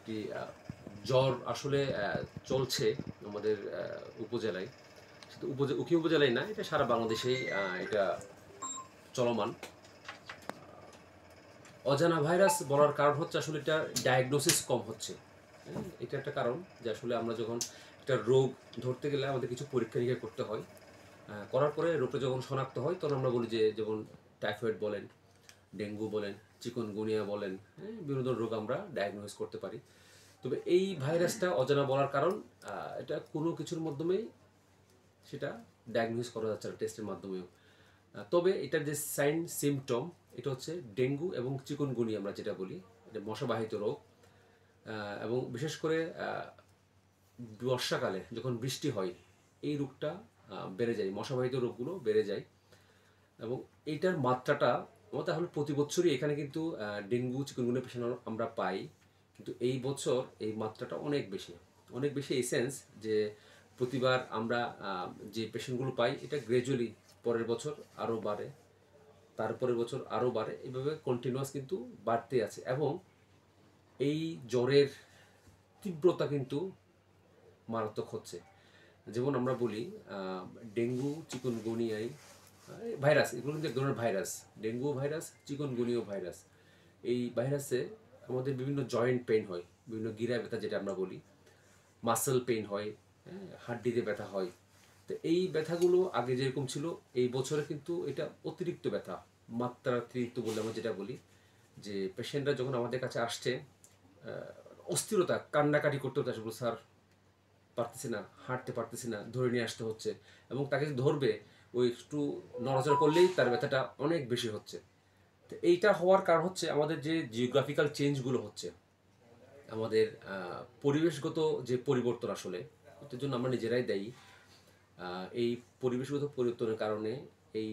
একটি জ্বর আসলে চলছে আমাদের উপজেলায়, শুধু উখি উপজেলায় না, এটা সারা বাংলাদেশেই এটা চলমান। অজানা ভাইরাস বলার কারণ হচ্ছে আসলে এটা ডায়াগনোসিস কম হচ্ছে। এটা একটা কারণ যে আসলে আমরা যখন একটা রোগ ধরতে গেলে আমাদের কিছু পরীক্ষা নিরীক্ষা করতে হয়, করার পরে রোগটা যখন শনাক্ত হয় তখন আমরা বলি যে যেমন টাইফয়েড বলেন, ডেঙ্গু বলেন, চিকনগুনিয়া বলেন, বিভিন্ন ধরনের রোগ আমরা ডায়াগনোসিস করতে পারি। তবে এই ভাইরাসটা অজানা বলার কারণ এটা কোনো কিছুর মাধ্যমেই সেটা ডায়াগনোসিস করা যাচ্ছে না টেস্টের মাধ্যমেও। তবে এটার যে সাইন সিমটম এটা হচ্ছে ডেঙ্গু এবং চিকনগুনিয়া আমরা যেটা বলি, এটা মশাবাহিত রোগ। এবং বিশেষ করে বর্ষাকালে যখন বৃষ্টি হয় এই রোগটা বেড়ে যায়, মশাবাহিত রোগগুলো বেড়ে যায়। এবং এইটার মাত্রাটা আমরা তাহলে প্রতি বছরই এখানে কিন্তু ডেঙ্গু চিকনগুনিয়া পেশেন্ট আমরা পাই, কিন্তু এই বছর এই মাত্রাটা অনেক বেশি, অনেক বেশি এই সেন্স যে প্রতিবার আমরা যে পেশেন্টগুলো পাই এটা গ্র্যাজুয়ালি পরের বছর আরও বাড়ে, তারপরের বছর আরও বাড়ে, এইভাবে কন্টিনিউয়াস কিন্তু বাড়তে আছে। এবং এই জ্বরের তীব্রতা কিন্তু মারাত্মক হচ্ছে। যেমন আমরা বলি ডেঙ্গু চিকনগুনিয়ায় ভাইরাস, এগুলো কিন্তু এক ধরনের virus, dengue virus, chikungunya virus. এই ভাইরাসে আমাদের বিভিন্ন জয়েন্ট পেইন হয়, বিভিন্ন গিরা ব্যথা যেটা আমরা বলি, মাসেল পেইন হয়, হাড্ডিতে ব্যথা হয়। তো এই ব্যথাগুলো আগে যেরকম ছিল এই বছরে কিন্তু এটা অতিরিক্ত ব্যথা, মাত্রাতিরিক্ত বলে আমরা যেটা বলি, যে পেশেন্টরা যখন আমাদের কাছে আসছে অস্থিরতা, কান্নাকাটি করতে হতে আসলে স্যার পারতেছি না, হাঁটতে পারতেছি না, ধরে নিয়ে আসতে হচ্ছে। এবং তাকে ধরবে ওই একটু নড়াচড়া করলেই তার ব্যথাটা অনেক বেশি হচ্ছে। তো এইটা হওয়ার কারণ হচ্ছে আমাদের যে জিওগ্রাফিক্যাল চেঞ্জগুলো হচ্ছে, আমাদের পরিবেশগত যে পরিবর্তন, আসলে এটার জন্য আমরা নিজেরাই দায়ী। এই পরিবেশগত পরিবর্তনের কারণে এই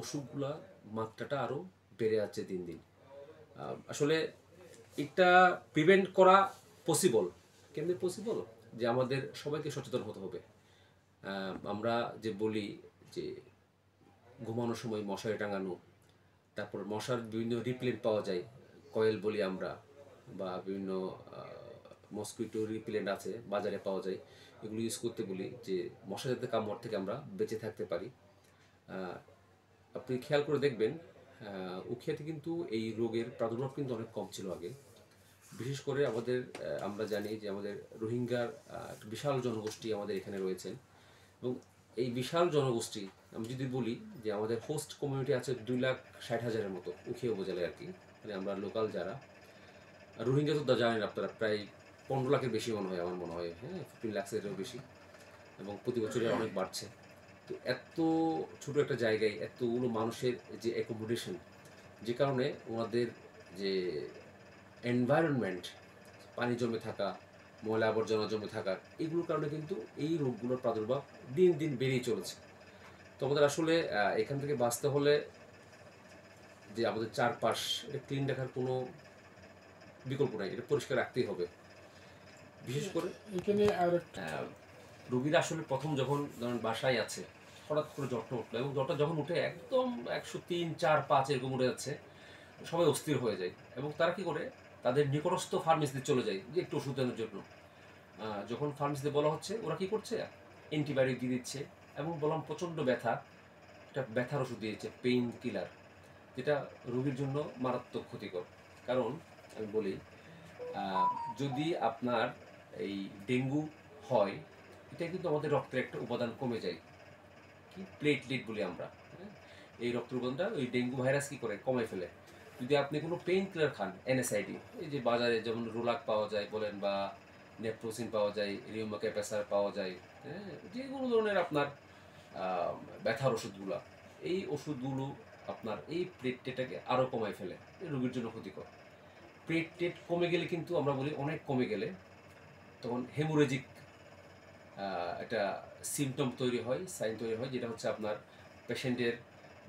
অসুখগুলা মাত্রাটা আরও বেড়ে যাচ্ছে দিন দিন। আসলে এটা প্রিভেন্ট করা পসিবল, কেমনি পসিবল, যে আমাদের সবাইকে সচেতন হতে হবে। আমরা যে বলি যে ঘুমানোর সময় মশারি টাঙানো, তারপর মশার বিভিন্ন রিপ্লেন্ট পাওয়া যায়, কয়েল বলি আমরা, বা বিভিন্ন মসকুইটো রিপ্লেন্ট আছে বাজারে পাওয়া যায়, এগুলো ইউজ করতে বলি যে মশা যাতে কামড় থেকে আমরা বেঁচে থাকতে পারি। আপনি খেয়াল করে দেখবেন উখিয়াতে কিন্তু এই রোগের প্রাদুর্ভাব কিন্তু অনেক কম ছিল আগে। বিশেষ করে আমাদের আমরা জানি যে আমাদের রোহিঙ্গার একটা বিশাল জনগোষ্ঠী আমাদের এখানে রয়েছেন। এবং এই বিশাল জনগোষ্ঠী, আমি যদি বলি যে আমাদের হোস্ট কমিউনিটি আছে 2,60,000-এর মতো উখিয়া উপজেলায় আর কি, মানে আমরা লোকাল যারা। রোহিঙ্গা তো জানেন আপনারা প্রায় 15 লাখের বেশি মনে হয়, আমার মনে হয়, 15 লাখেরও বেশি, এবং প্রতি বছরে অনেক বাড়ছে। তো এত ছোট একটা জায়গায় এতগুলো মানুষের যে অ্যাকোমোডেশন, যে কারণে ওনাদের যে এনভায়রনমেন্ট, পানি জমে থাকা, ময়লা আবর্জনা জমে থাকা, এগুলোর কারণে কিন্তু এই রোগগুলোর প্রাদুর্ভাব দিন দিন বেড়েই চলেছে। তো আমাদের আসলে এখান থেকে বাঁচতে হলে যে আমাদের চারপাশ এটা ক্লিন রাখার কোনো বিকল্প নাই, এটা পরিষ্কার রাখতেই হবে। বিশেষ করে এখানে আর রোগীরা আসলে প্রথম যখন ধরেন বাসায় আছে, হঠাৎ করে জ্বরটা উঠলো, এবং জ্বরটা যখন উঠে একদম 103, 4, 5 এরকম উঠে যাচ্ছে, সবাই অস্থির হয়ে যায় এবং তারা কি করে তাদের নিকটস্থ ফার্মেসিতে চলে যায় যে একটু ওষুধ দেওয়ার জন্য। যখন ফার্মেসিতে বলা হচ্ছে, ওরা কি করছে, অ্যান্টিবায়োটিক দিয়ে দিচ্ছে, এবং বললাম প্রচণ্ড ব্যথা, একটা ব্যথার ওষুধ দিয়েছে, পেইন কিলার, যেটা রোগীর জন্য মারাত্মক ক্ষতিকর। কারণ আমি বলি যদি আপনার এই ডেঙ্গু হয়, এটা কিন্তু আমাদের রক্তের একটা উপাদান কমে যায়, কি প্লেটলেট বলি আমরা, এই রক্তের উপাদানটা ওই ডেঙ্গু ভাইরাস কি করে কমে ফেলে। যদি আপনি কোনো পেইন কিলার খান, এনএসআইডি, এই যে বাজারে যেমন রোলাক পাওয়া যায় বলেন, বা নেপ্রোসিন পাওয়া যায়, রিউমাকেপ্যাসার পাওয়া যায়, যে কোনো ধরনের আপনার ব্যথার ওষুধগুলো, এই ওষুধগুলো আপনার এই প্লেটলেটটাকে আরও কমায় ফেলে, রোগীর জন্য ক্ষতিকর। প্লেটলেট কমে গেলে কিন্তু আমরা বলি অনেক কমে গেলে তখন হেমোরেজিক একটা সিমটম তৈরি হয়, সাইন তৈরি হয়, যেটা হচ্ছে আপনার পেশেন্টের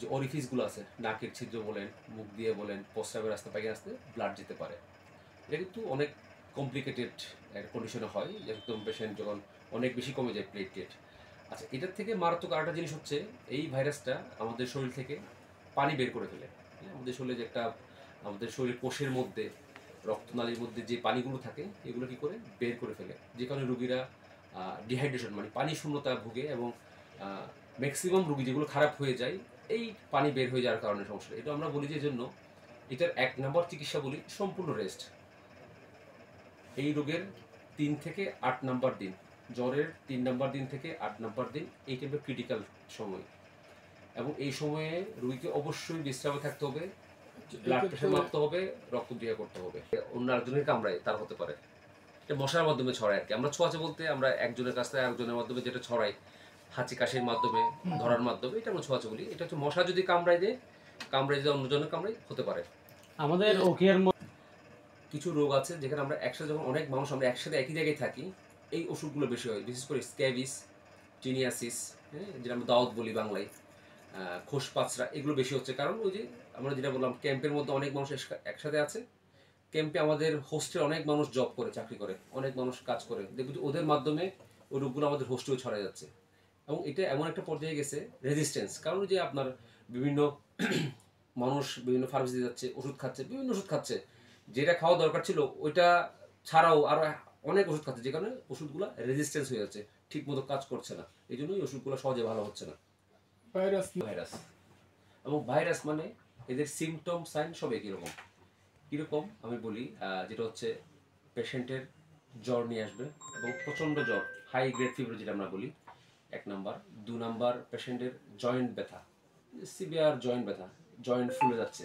যে অরিফিসগুলো আছে, নাকের ছিদ্র বলেন, মুখ দিয়ে বলেন, প্রস্রাবের রাস্তা, পায়খানা রাস্তায় ব্লাড যেতে পারে। এটা কিন্তু অনেক কমপ্লিকেটেড একটা কন্ডিশনে হয়, একদম পেশেন্ট যখন অনেক বেশি কমে যায় প্লেটলেট। আচ্ছা, এটার থেকে মারাত্মক আরেকটা জিনিস হচ্ছে এই ভাইরাসটা আমাদের শরীর থেকে পানি বের করে ফেলে। আমাদের শরীরে যে একটা, আমাদের শরীরের কোষের মধ্যে রক্তনালীর মধ্যে যে পানিগুলো থাকে এগুলো কী করে বের করে ফেলে, যে কারণে রুগীরা ডিহাইড্রেশন মানে পানি শূন্যতা ভুগে এবং ম্যাক্সিমাম রুগী যেগুলো খারাপ হয়ে যায় এই পানি বের হয়ে যাওয়ার কারণে সমস্যা। এটা আমরা বলি যে জন্য এটার 1 নম্বর চিকিৎসা বলি সম্পূর্ণ রেস্ট। এই রোগের 3 থেকে 8 নম্বর দিন, জ্বরের 3 নম্বর দিন থেকে 8 নম্বর দিন এই টাইপের ক্রিটিক্যাল সময়, এবং এই সময়ে রোগীকে অবশ্যই বিশ্রামে থাকতে হবে, ব্লাড প্রেশার মাপতে হবে, রক্ত ক্রিয়া করতে হবে। অন্য একজনের কামড়ায় তার হতে পারে, এটা মশার মাধ্যমে ছড়ায় আর কি। আমরা ছোঁয়াচে বলতে আমরা একজনের কাছ থেকে আরেকজনের মাধ্যমে যেটা ছড়াই, হাঁচি কাশির মাধ্যমে, ধরার মাধ্যমে, এটা আমরা ছোঁয়াচে বলি। এটা হচ্ছে মশা যদি কামড়ায় যদি অন্যজনের কামড়ায় হতে পারে। আমাদের ওকিয়ার কিছু রোগ আছে যেখানে আমরা একসাথে যখন অনেক মানুষ আমরা একসাথে একই জায়গায় থাকি এই ওষুধগুলো বেশি হয়, বিশেষ করে স্ক্যাবিস, টিনিয়াসিস, হ্যাঁ, যেটা আমরা দাউদ বলি বাংলায়, খোসপাচরা, এগুলো বেশি হচ্ছে। কারণ ওই যে আমরা যেটা বললাম ক্যাম্পের মধ্যে অনেক মানুষ একসাথে আছে, ক্যাম্পে আমাদের হোস্টেল অনেক মানুষ জব করে, চাকরি করে, অনেক মানুষ কাজ করে, দেখবি ওদের মাধ্যমে ওই রোগগুলো আমাদের হোস্টেলে ছড়ায় যাচ্ছে। এবং এটা এমন একটা পর্যায়ে গেছে রেজিস্ট্যান্স, কারণ যে আপনার বিভিন্ন মানুষ বিভিন্ন ফার্মেসিতে যাচ্ছে, ওষুধ খাচ্ছে, বিভিন্ন ওষুধ খাচ্ছে, যেটা খাওয়া দরকার ছিল ওইটা ছাড়াও আরও অনেক ওষুধ খাচ্ছে, যে কারণে ওষুধগুলো রেজিস্ট্যান্স হয়ে যাচ্ছে, ঠিক মতো কাজ করছে না, এই জন্যই ওষুধগুলো সহজে ভালো হচ্ছে না। ভাইরাস এবং ভাইরাস মানে এদের সিমটম সাইন সব একই রকম। কীরকম আমি বলি, যেটা হচ্ছে পেশেন্টের জ্বর নিয়ে আসবে এবং প্রচণ্ড জ্বর, হাই গ্রেড ফিভার যেটা আমরা বলি, 1 নাম্বার। 2 নাম্বার পেশেন্টের জয়েন্ট ব্যথা, সিভিয়ার জয়েন্ট ব্যথা, জয়েন্ট ফুলে যাচ্ছে।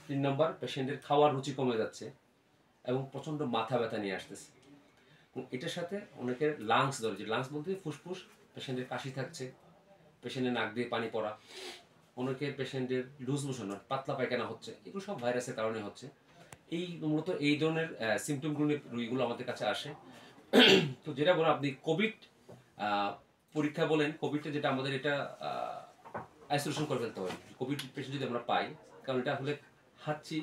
3 নাম্বার পেশেন্টের খাওয়ার রুচি কমে যাচ্ছে এবং প্রচণ্ড মাথা ব্যথা নিয়ে আসতেছে। এটার সাথে অনেকের লাংস ধরে, যে লাংস বলতে ফুসফুস, পেশেন্টের কাশি থাকছে, পেশেন্টের নাক দিয়ে পানি পড়া, অনেকের পেশেন্টের লুজ মোশন পাতলা পায়খানা হচ্ছে, এগুলো সব ভাইরাসের কারণে হচ্ছে। এই মূলত এই ধরনের সিমটমগুলো নিয়ে রোগীগুলো আমাদের কাছে আসে। তো যেটা বলেন আপনি কোভিড পরীক্ষা বলেন, কোভিডটা যেটা আমাদের এটা আইসোলেশন করে ফেলতে হয় কোভিড পেশেন্ট যদি আমরা পাই, কারণ এটা আসলে হাঁচি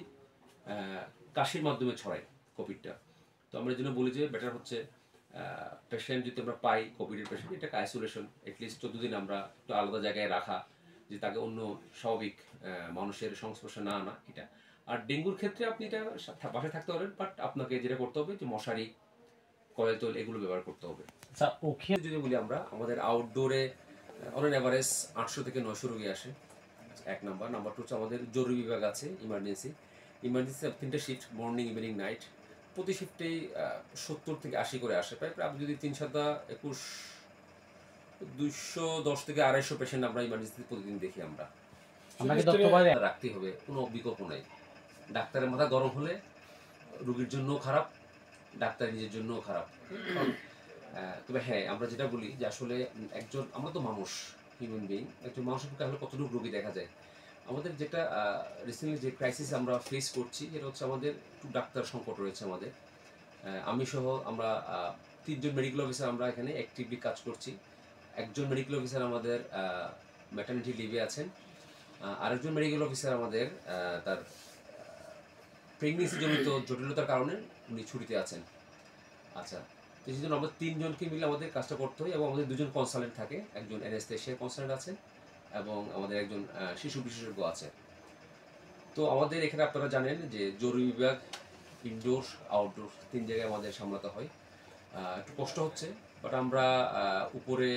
কাশির মাধ্যমে ছড়ায় কোভিডটা। তো আমরা এই জন্য বলি যে বেটার হচ্ছে পেশেন্ট যদি আমরা পাই কোভিডের পেশেন্ট, এটাকে আইসোলেশন অ্যাটলিস্ট 14 দিন আমরা একটু আলাদা জায়গায় রাখা, যে তাকে অন্য স্বাভাবিক মানুষের সংস্পর্শে না আনা, এটা। আর ডেঙ্গুর ক্ষেত্রে আপনি এটা বাসায় থাকতে পারেন, বাট আপনাকে যেটা করতে হবে যে মশারি, কয়েল তৈল এগুলো ব্যবহার করতে হবে। আচ্ছা, ওকে, যদি বলি আমরা আমাদের আউটডোরে অন অ্যান অ্যাভারেজ 800 থেকে 900 রোগী আসে, 1 নাম্বার। নাম্বার 2 হচ্ছে আমাদের জরুরি বিভাগ আছে, ইমার্জেন্সি 3টে শিফট, মর্নিং, ইভিনিং, নাইট। প্রতি শিফটেই 70 থেকে 80 করে আসে, প্রায় আপনি যদি 3 7 21 210 থেকে 250 পেশেন্ট আমরা ইমার্জেন্সিতে প্রতিদিন দেখি আমরা। রাখতেই হবে, কোনো বিকল্প নাই। ডাক্তারের মাথা গরম হলে রোগীর জন্যও খারাপ, ডাক্তার নিজের জন্যও খারাপ। তবে হ্যাঁ, আমরা যেটা বলি যে আসলে একজন, আমরা তো মানুষ, হিউম্যান বিইং, একজন মানুষের পক্ষে আসলে কতটুকু রোগী দেখা যায়। আমাদের যেটা রিসেন্টলি যে ক্রাইসিস আমরা ফেস করছি, এটা হচ্ছে আমাদের একটু ডাক্তার সংকট রয়েছে আমাদের। আমি সহ আমরা 3 জন মেডিকেল অফিসার আমরা এখানে অ্যাক্টিভলি কাজ করছি। একজন মেডিকেল অফিসার আমাদের ম্যাটারনিটি লিভে আছেন, আরেকজন মেডিকেল অফিসার আমাদের তার প্রেগনেন্সি জনিত জটিলতার কারণে উনি ছুটিতে আছেন। আচ্ছা, তো সেই জন্য আমরা 3 জনকে মিলে আমাদের কাজটা করতে হয়, এবং আমাদের 2 জন কনসালটেন্ট থাকে, একজন অ্যানেস্থেশিয়া কনসালটেন্ট আছে এবং আমাদের একজন শিশু বিশেষজ্ঞ আছে। তো আমাদের এখানে আপনারা জানেন যে জরুরি বিভাগ ইনডোর আউটডোর 3 জায়গায় আমাদের সামলাতে হয়। একটু কষ্ট হচ্ছে, বাট আমরা উপরে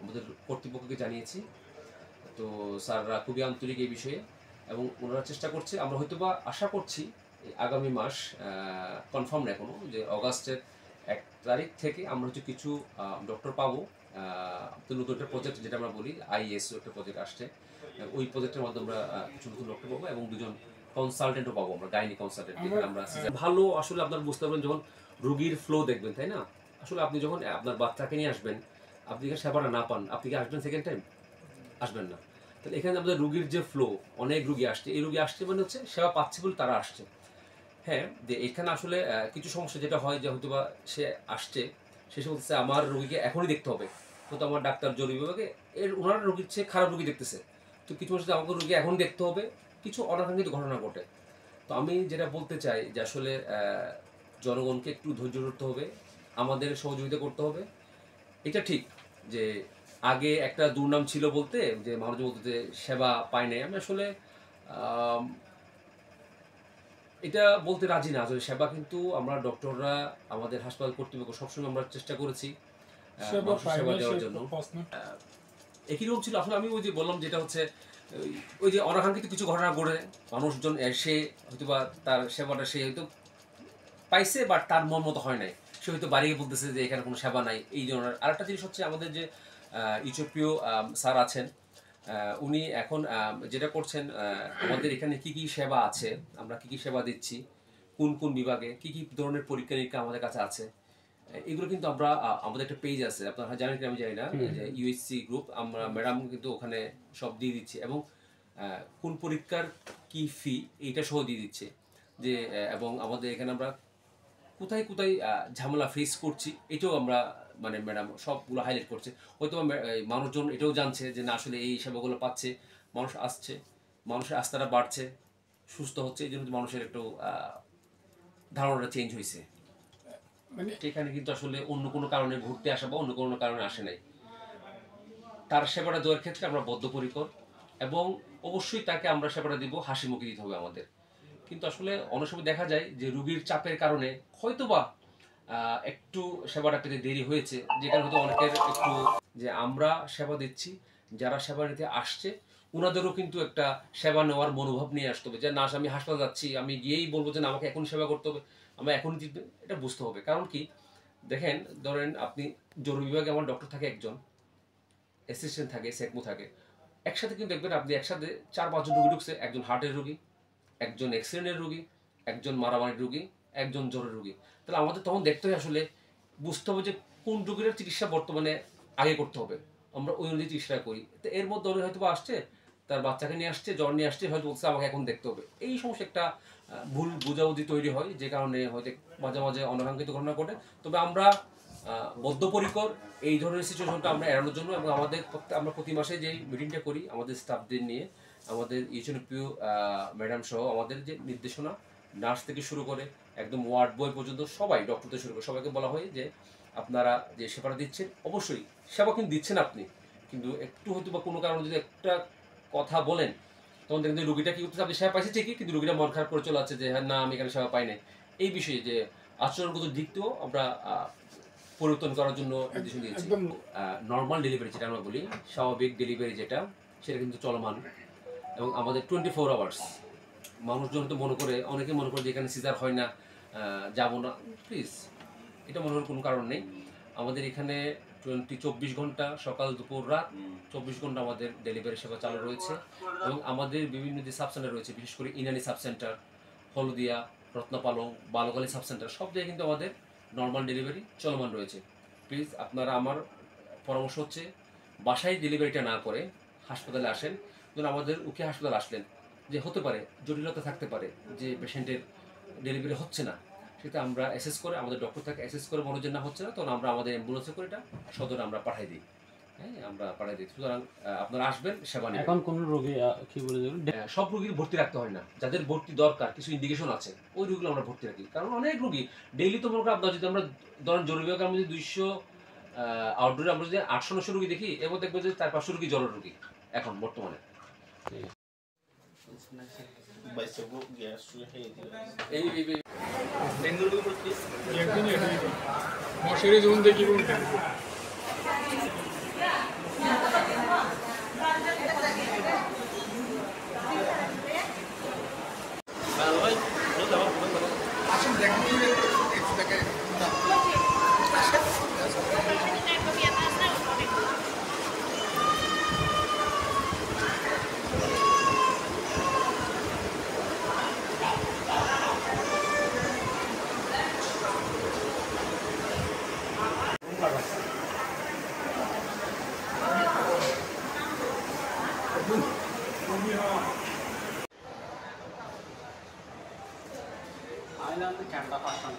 আমাদের কর্তৃপক্ষকে জানিয়েছি, তো স্যাররা খুবই আন্তরিক এই বিষয়ে এবং ওনারা চেষ্টা করছে। আমরা হয়তোবা আশা করছি আগামী মাস, কনফার্ম না এখনো, যে অগাস্টের 1 তারিখ থেকে আমরা হচ্ছে কিছু ডক্টর পাবো। তো নতুন একটা প্রজেক্ট যেটা আমরা বলি আইএসও একটা প্রজেক্ট আসছে, ওই প্রজেক্টের মাধ্যমে আমরা কিছু নতুন ডক্টর পাবো এবং 2 জন কনসালটেন্টও পাবো আমরা, গাইনি কনসালটেন্ট। যেখানে আমরা ভালো আসলে আপনার বুঝতে পারবেন যখন রোগীর ফ্লো দেখবেন, তাই না? আসলে আপনি যখন আপনার বাচ্চাকে নিয়ে আসবেন, আপনি কি সেবাটা না পান, আপনি কি আসবেন সেকেন্ড টাইম? আসবেন না। তাহলে এখানে আমাদের রুগীর যে ফ্লো, অনেক রুগী আসছে, এই রুগী আসছে মানে হচ্ছে সেবা পাচ্ছে বলে তারা আসছে। হ্যাঁ, যে এখানে আসলে কিছু সমস্যা যেটা হয় যে হয়তো বা সে আসছে, সে বলতেছে আমার রুগীকে এখনই দেখতে হবে, তো আমার ডাক্তার জরুরি বিভাগে ওনার রুগীর চেয়ে খারাপ রুগী দেখতেছে, তো কিছু মানুষ আমাকে রুগী এখনই দেখতে হবে, কিছু অনাকাঙ্ক্ষিত ঘটনা ঘটে। তো আমি যেটা বলতে চাই যে আসলে জনগণকে একটু ধৈর্য ধরতে হবে, আমাদের সহযোগিতা করতে হবে। এটা ঠিক যে আগে একটা দুর্নাম ছিল বলতে, যে মানুষ বলতে যে সেবা পায় নাই। আমি আসলে এটা বলতে রাজি না আসলে। সেবা কিন্তু আমরা ডক্টররা, আমাদের হাসপাতাল কর্তৃপক্ষ সবসময় আমরা চেষ্টা করেছি মানুষের সেবা দেওয়ার জন্য। একই রকম ছিল আসলে। আমি ওই যে বললাম যেটা হচ্ছে ওই যে অনাকাঙ্ক্ষিত কিছু ঘটনা ঘটে, মানুষজন এসে হয়তো বা তার সেবাটা সে হয়তো পাইছে, বাট তার মন মতো হয় নাই, সে হয়তো বাড়িয়ে বলতেছে যে এখানে কোনো সেবা নাই এই ধরনের। আরেকটা জিনিস হচ্ছে আমাদের যে ইথিওপীয় স্যার আছেন, উনি এখন যেটা করছেন, আমাদের এখানে কি কি সেবা আছে, আমরা কি কি সেবা দিচ্ছি, কোন কোন বিভাগে কি কি ধরনের পরীক্ষা নিরীক্ষা আমাদের কাছে আছে, এগুলো কিন্তু আমরা আমাদের একটা পেজ আছে, আপনারা জানেন কি আমি জানি না, যে ইউএসসি গ্রুপ, আমরা ম্যাডাম কিন্তু ওখানে সব দিয়ে দিচ্ছি, এবং কোন পরীক্ষার কি ফি এইটা সহ দিয়ে দিচ্ছে, যে এবং আমাদের এখানে আমরা কোথায় কোথায় ঝামেলা ফেস করছি এটাও আমরা মানে ম্যাডাম সবগুলো হাইলাইট করছে। হয়তো মানুষজন এটাও জানছে যে না আসলে এই সেবাগুলো পাচ্ছে, মানুষ আসছে, মানুষের আস্থাটা বাড়ছে, সুস্থ হচ্ছে, এই জন্য মানুষের একটু ধারণাটা চেঞ্জ হয়েছে। মানে এখানে কিন্তু আসলে অন্য কোনো কারণে ঘুরতে আসা বা অন্য কোনো কারণে আসে নাই, তার সেবাটা দেওয়ার ক্ষেত্রে আমরা বদ্ধপরিকর, এবং অবশ্যই তাকে আমরা সেবাটা দিব, হাসি মুখে দিতে হবে আমাদের। কিন্তু আসলে অনেক সময় দেখা যায় যে রুগীর চাপের কারণে হয়তোবা একটু সেবাটা পেতে দেরি হয়েছে, যেখানে হয়তো অনেকের একটু, যে আমরা সেবা দিচ্ছি, যারা সেবা নিতে আসছে ওনাদেরও কিন্তু একটা সেবা নেওয়ার মনোভাব নিয়ে আসতে হবে, যে না আমি হাসপাতাল যাচ্ছি, আমি গিয়েই বলবো যে না আমাকে এখন সেবা করতে হবে, আমরা এখনই দিতে, এটা বুঝতে হবে। কারণ কি দেখেন, ধরেন আপনি জরুরি বিভাগে আমার ডক্টর থাকে একজন, অ্যাসিস্ট্যান্ট থাকে, সেকমো থাকে, একসাথে কিন্তু দেখবেন আপনি একসাথে 4-5 জন রুগী ঢুকছে, একজন হার্টের রুগী, একজন এক্সিডেন্টের রুগী, একজন মারামারির রুগী, একজন জ্বরের রুগী। তাহলে আমাদের তখন দেখতে হয় আসলে, বুঝতে হবে যে কোন রুগীর চিকিৎসা বর্তমানে আগে করতে হবে, আমরা ওই অনুযায়ী চিকিৎসা করি। তো এর মধ্যে অনেক হয়তো আসছে, তার বাচ্চাকে নিয়ে আসছে, জ্বর নিয়ে আসছে, হয়তো বলছে আমাকে এখন দেখতে হবে, এই সমস্যা একটা ভুল বুঝাবুঝি তৈরি হয়, যে কারণে হয়তো মাঝে মাঝে অনাকাঙ্ক্ষিত ঘটনা ঘটে। তবে আমরা বদ্ধপরিকর এই ধরনের সিচুয়েশনটা আমরা এড়ানোর জন্য, এবং আমাদের আমরা প্রতি মাসে যে মিটিংটা করি আমাদের স্টাফদের নিয়ে, আমাদের ইউএনপিও ম্যাডাম সহ আমাদের যে নির্দেশনা, নার্স থেকে শুরু করে একদম ওয়ার্ড বয় পর্যন্ত সবাই, ডক্টর থেকে শুরু করে সবাইকে বলা হয় যে আপনারা যে সেবাটা দিচ্ছেন, অবশ্যই সেবা কিন্তু দিচ্ছেন আপনি, কিন্তু একটু হয়তো বা কোনো কারণে যদি একটা কথা বলেন, তখন দেখবেন রুগীটা কি করতেছে, আপনি সেবা পাইছে ঠিকই, কিন্তু রুগীটা মন খারাপ করে চলে যাচ্ছে যে হ্যাঁ না আমি এখানে সেবা পাই নাই। এই বিষয়ে যে আচরণগত দিকটাও আমরা পরিবর্তন করার জন্য নির্দেশন দিয়েছি। নর্মাল ডেলিভারি যেটা আমরা বলি, স্বাভাবিক ডেলিভারি যেটা, সেটা কিন্তু চলমান, এবং আমাদের 24 আওয়ার্স। মানুষজন তো মনে করে, অনেকে মনে করে যে এখানে সিজার হয় না, যাবো না, প্লিজ এটা মনে হওয়ার কোনো কারণ নেই। আমাদের এখানে 24 ঘন্টা, সকাল দুপুর রাত 24 ঘন্টা আমাদের ডেলিভারি সেবা চালু রয়েছে, এবং আমাদের বিভিন্ন যে সাব সেন্টার রয়েছে, বিশেষ করে ইনানি সাব সেন্টার, হলদিয়া, রত্নপালং, বালুকালী সাব সেন্টার, সব জায়গায় কিন্তু আমাদের নর্মাল ডেলিভারি চলমান রয়েছে। প্লিজ আপনারা, আমার পরামর্শ হচ্ছে বাসায় ডেলিভারিটা না করে হাসপাতালে আসেন। ধরুন আমাদের উকি হাসপাতাল আসলেন, যে হতে পারে জটিলতা থাকতে পারে, যে পেশেন্টের ডেলিভারি হচ্ছে না, সেটা আমরা অ্যাসেস করে, আমাদের ডক্টর থাকে অ্যাসেস করে, মনে যে না হচ্ছে না, তখন আমরা আমাদের অ্যাম্বুলেন্সে করে এটা সদরে আমরা পাঠাই দিই। হ্যাঁ, আমরা পাঠাই দিই। সুতরাং আপনারা আসবেন, সেবা নেবেন। এখন কোন রোগী কি বলে দেবেন? সব রোগীর ভর্তি রাখতে হয় না, যাদের ভর্তি দরকার, কিছু ইন্ডিকেশন আছে, ওই রোগীগুলো আমরা ভর্তি রাখি। কারণ অনেক রোগী ডেইলি তো মনে করেন আপনার, যদি আমরা ধরেন জরুরি বিভাগে আমরা যদি 200, আউটডোরে আমরা যদি 800-900 রোগী দেখি, এর মধ্যে দেখবেন যে 400-500 রোগী জ্বরের রোগী এখন বর্তমানে। মশারি যেমন দেখি কোনটা আসুন দেখেন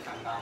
ঠান্ডা